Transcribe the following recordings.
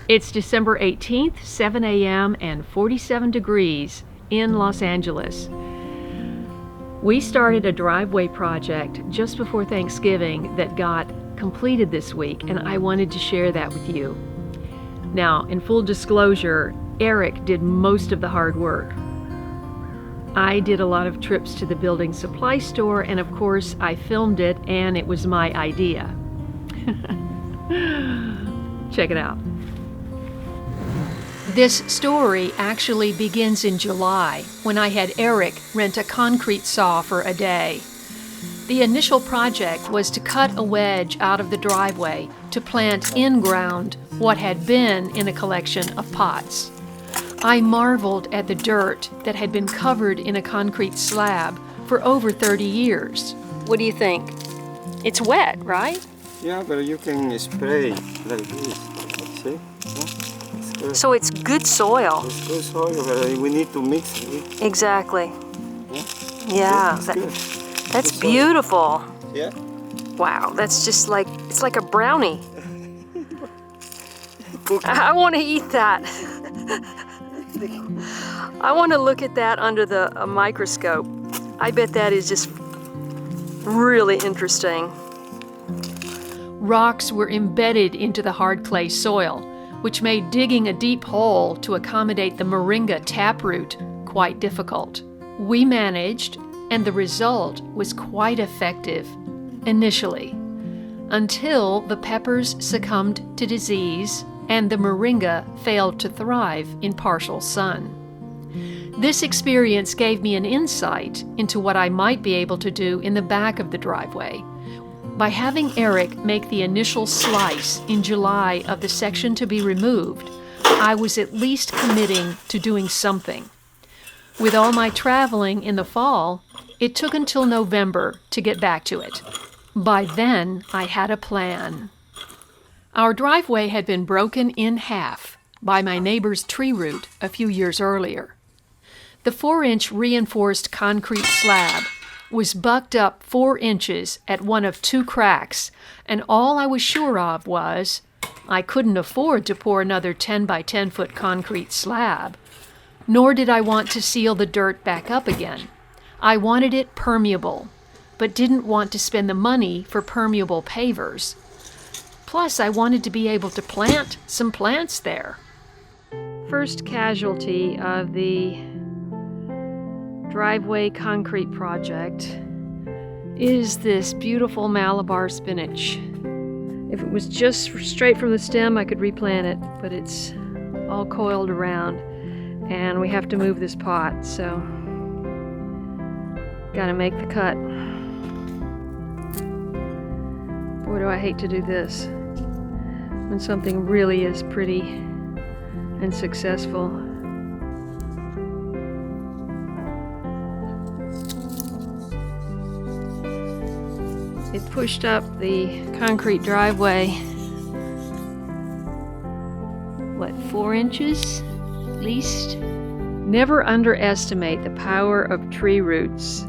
It's December 18th, 7 a.m. and 47 degrees in Los Angeles. We started a driveway project just before Thanksgiving that got completed this week, and I wanted to share that with you. Now, in full disclosure, Eric did most of the hard work. I did a lot of trips to the building supply store, and of course I filmed it, and it was my idea. Check it out. This story actually begins in July, when I had Eric rent a concrete saw for a day. The initial project was to cut a wedge out of the driveway to plant in-ground what had been in a collection of pots. I marveled at the dirt that had been covered in a concrete slab for over 30 years. What do you think? It's wet, right? Yeah, but you can spray like this. See? It's good. So it's good soil. It's good soil, but we need to mix it. Exactly. Yeah, That's beautiful. Yeah. Wow, that's just like, it's like a brownie. I want to eat that. I want to look at that under a microscope. I bet that is just really interesting. Rocks were embedded into the hard clay soil, which made digging a deep hole to accommodate the moringa taproot quite difficult. We managed, and the result was quite effective initially, until the peppers succumbed to disease and the moringa failed to thrive in partial sun. This experience gave me an insight into what I might be able to do in the back of the driveway. By having Eric make the initial slice in July of the section to be removed, I was at least committing to doing something. With all my traveling in the fall, it took until November to get back to it. By then, I had a plan. Our driveway had been broken in half by my neighbor's tree root a few years earlier. The 4-inch reinforced concrete slab was bucked up 4 inches at one of 2 cracks, and all I was sure of was I couldn't afford to pour another 10 by 10 foot concrete slab, nor did I want to seal the dirt back up again. I wanted it permeable, but didn't want to spend the money for permeable pavers. Plus, I wanted to be able to plant some plants there. First casualty of the driveway concrete project is this beautiful Malabar spinach. If it was just straight from the stem, I could replant it, but it's all coiled around, and we have to move this pot, so gotta make the cut. Boy, do I hate to do this when something really is pretty and successful. It pushed up the concrete driveway, 4 inches at least? Never underestimate the power of tree roots.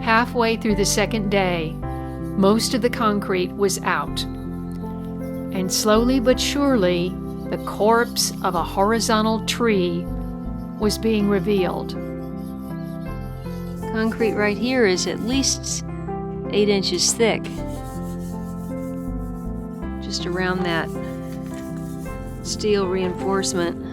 Halfway through the second day, most of the concrete was out, and slowly but surely, the corpse of a horizontal tree was being revealed. Concrete right here is at least 8 inches thick, just around that steel reinforcement.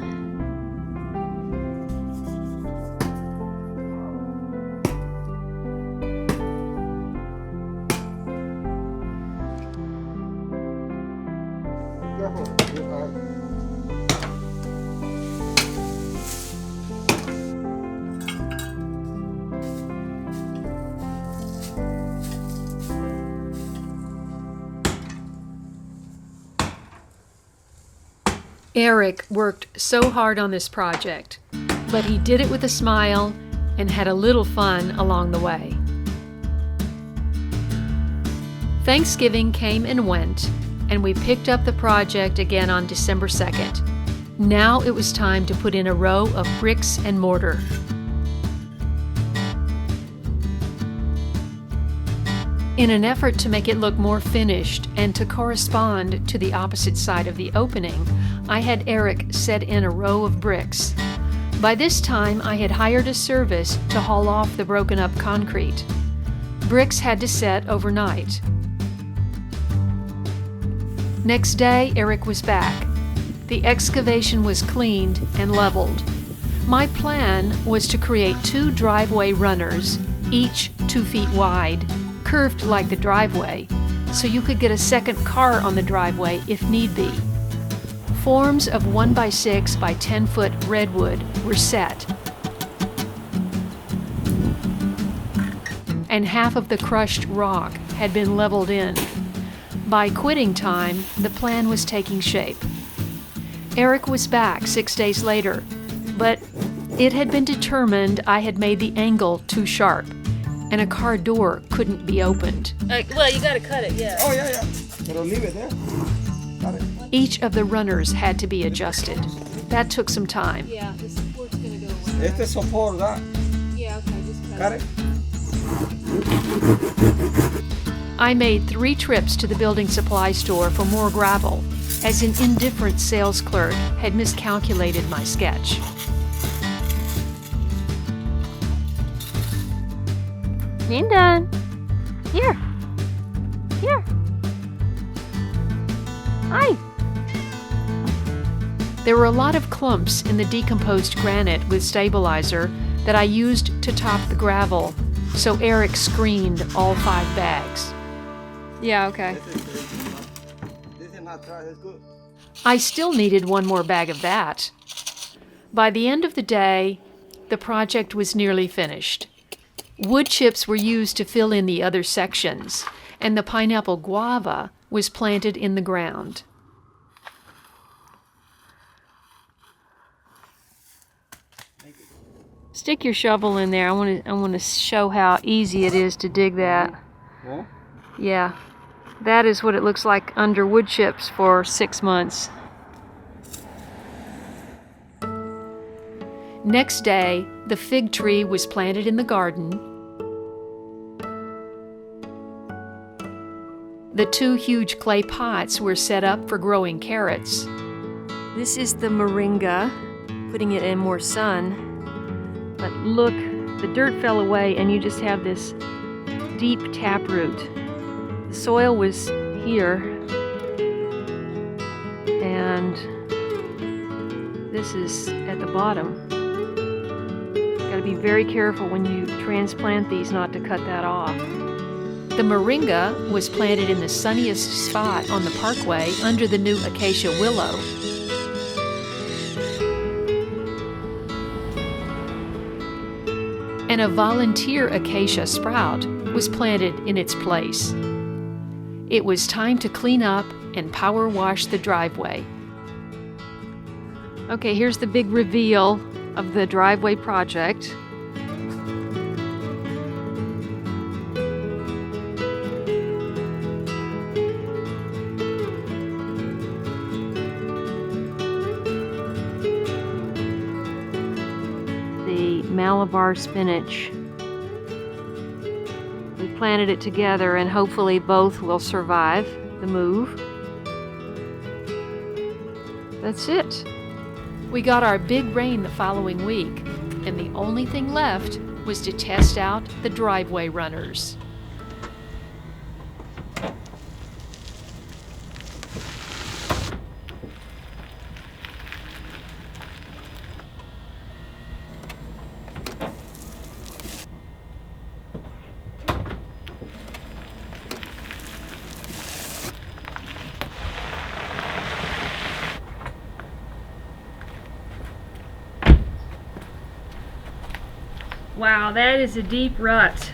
Eric worked so hard on this project, but he did it with a smile and had a little fun along the way. Thanksgiving came and went, and we picked up the project again on December 2nd. Now it was time to put in a row of bricks and mortar. In an effort to make it look more finished and to correspond to the opposite side of the opening, I had Eric set in a row of bricks. By this time, I had hired a service to haul off the broken up concrete. Bricks had to set overnight. Next day, Eric was back. The excavation was cleaned and leveled. My plan was to create 2 driveway runners, each 2 feet wide, curved like the driveway, so you could get a second car on the driveway if need be. Forms of 1x6 by 10-foot redwood were set, and half of the crushed rock had been leveled in. By quitting time, the plan was taking shape. Eric was back 6 days later, but it had been determined I had made the angle too sharp, and a car door couldn't be opened. Well, you gotta cut it, yeah. Oh, yeah. Pero leave it there. Got it. Each of the runners had to be adjusted. That took some time. Yeah, the support's gonna go away. Este support, that. Yeah, okay, just cut Got it. it? I made 3 trips to the building supply store for more gravel, as an indifferent sales clerk had miscalculated my sketch. Ain't done. Here. Hi. There were a lot of clumps in the decomposed granite with stabilizer that I used to top the gravel, so Eric screened all 5 bags. Yeah, okay. This is not dry, it's good. I still needed 1 more bag of that. By the end of the day, the project was nearly finished. Wood chips were used to fill in the other sections, and the pineapple guava was planted in the ground. Stick your shovel in there. I want to show how easy it is to dig that. Yeah? Yeah. That is what it looks like under wood chips for 6 months. Next day, the fig tree was planted in the garden. The 2 huge clay pots were set up for growing carrots. This is the moringa, putting it in more sun. But look, the dirt fell away and you just have this deep taproot. The soil was here, and this is at the bottom. Got to be very careful when you transplant these not to cut that off. The moringa was planted in the sunniest spot on the parkway under the new acacia willow. And a volunteer acacia sprout was planted in its place. It was time to clean up and power wash the driveway. Okay, here's the big reveal of the driveway project. The Malabar spinach. We planted it together and hopefully both will survive the move. That's it. We got our big rain the following week, and the only thing left was to test out the driveway runners. Wow, that is a deep rut.